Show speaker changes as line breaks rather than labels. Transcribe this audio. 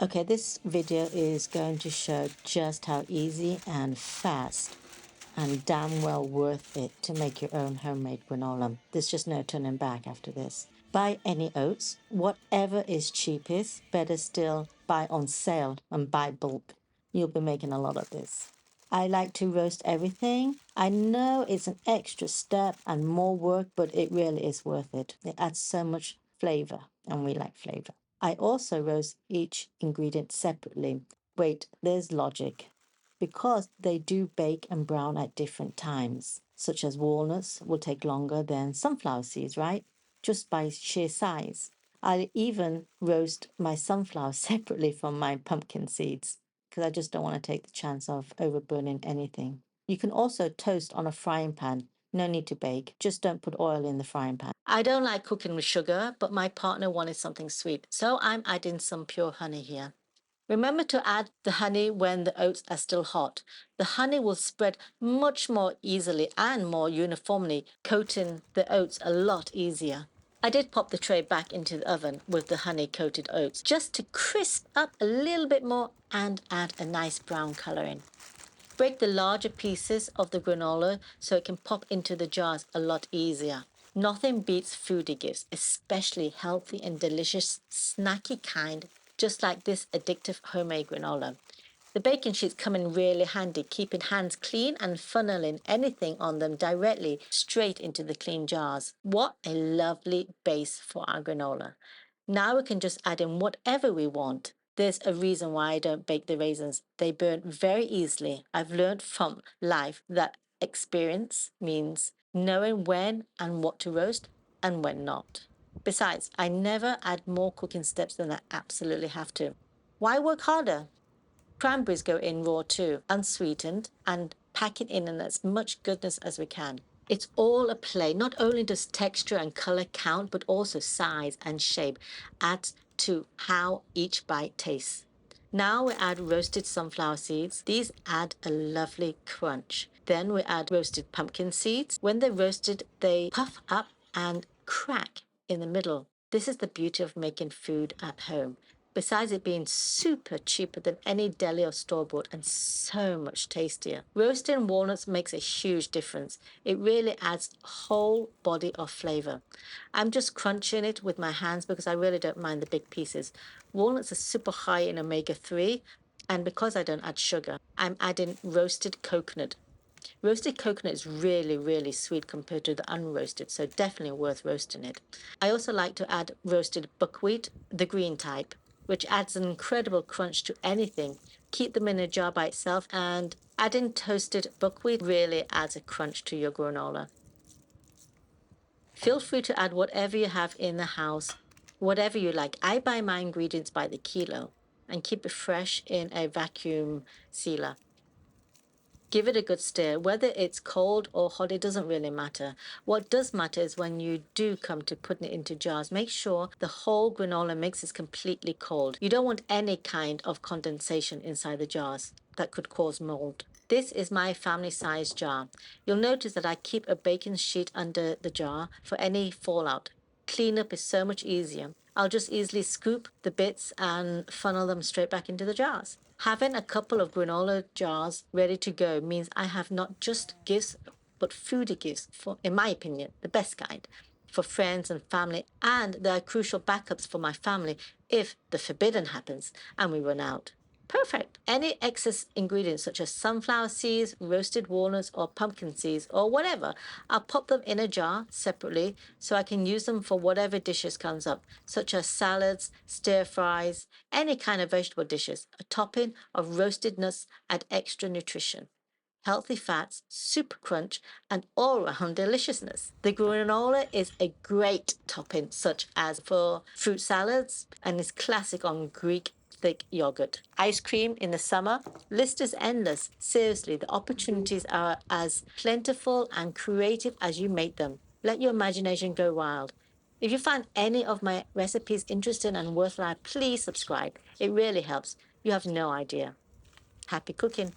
Okay, this video is going to show just how easy and fast and damn well worth it to make your own homemade granola. There's just no turning back after this. Buy any oats, whatever is cheapest, better still, buy on sale and buy bulk. You'll be making a lot of this. I like to roast everything. I know it's an extra step and more work, but it really is worth it. It adds so much flavor, and we like flavor. I also roast each ingredient separately. Wait, there's logic. Because they do bake and brown at different times, such as walnuts will take longer than sunflower seeds, right? Just by sheer size. I even roast my sunflower separately from my pumpkin seeds because I just don't want to take the chance of overburning anything. You can also toast on a frying pan. No need to bake, just don't put oil in the frying pan. I don't like cooking with sugar, but my partner wanted something sweet, so I'm adding some pure honey here. Remember to add the honey when the oats are still hot. The honey will spread much more easily and more uniformly, coating the oats a lot easier. I did pop the tray back into the oven with the honey-coated oats just to crisp up a little bit more and add a nice brown coloring. Break the larger pieces of the granola so it can pop into the jars a lot easier. Nothing beats foodie gifts, especially healthy and delicious snacky kind, just like this addictive homemade granola. The baking sheets come in really handy, keeping hands clean and funneling anything on them directly straight into the clean jars. What a lovely base for our granola. Now we can just add in whatever we want. There's a reason why I don't bake the raisins. They burn very easily. I've learned from life that experience means knowing when and what to roast and when not. Besides, I never add more cooking steps than I absolutely have to. Why work harder? Cranberries go in raw too, unsweetened, and pack it in as much goodness as we can. It's all a play. Not only does texture and color count, but also size and shape adds to how each bite tastes. Now we add roasted sunflower seeds. These add a lovely crunch. Then we add roasted pumpkin seeds. When they're roasted, they puff up and crack in the middle. This is the beauty of making food at home. Besides it being super cheaper than any deli or store-bought and so much tastier. Roasting walnuts makes a huge difference. It really adds a whole body of flavor. I'm just crunching it with my hands because I really don't mind the big pieces. Walnuts are super high in omega-3, and because I don't add sugar, I'm adding roasted coconut. Roasted coconut is really, really sweet compared to the unroasted, so definitely worth roasting it. I also like to add roasted buckwheat, the green type, which adds an incredible crunch to anything. Keep them in a jar by itself, and adding toasted buckwheat really adds a crunch to your granola. Feel free to add whatever you have in the house, whatever you like. I buy my ingredients by the kilo and keep it fresh in a vacuum sealer. Give it a good stir. Whether it's cold or hot, it doesn't really matter. What does matter is when you do come to putting it into jars, make sure the whole granola mix is completely cold. You don't want any kind of condensation inside the jars that could cause mold. This is my family size jar. You'll notice that I keep a baking sheet under the jar for any fallout. Cleanup is so much easier. I'll just easily scoop the bits and funnel them straight back into the jars. Having a couple of granola jars ready to go means I have not just gifts, but foodie gifts for, in my opinion, the best kind for friends and family, and they are crucial backups for my family if the forbidden happens and we run out. Perfect. Any excess ingredients such as sunflower seeds, roasted walnuts, or pumpkin seeds, or whatever, I'll pop them in a jar separately so I can use them for whatever dishes comes up, such as salads, stir fries, any kind of vegetable dishes. A topping of roasted nuts add extra nutrition. Healthy fats, super crunch, and all-round deliciousness. The granola is a great topping, such as for fruit salads, and is classic on Greek thick yogurt. Ice cream in the summer, list is endless. Seriously, the opportunities are as plentiful and creative as you make them. Let your imagination go wild. If you find any of my recipes interesting and worthwhile, please subscribe. It really helps. You have no idea. Happy cooking.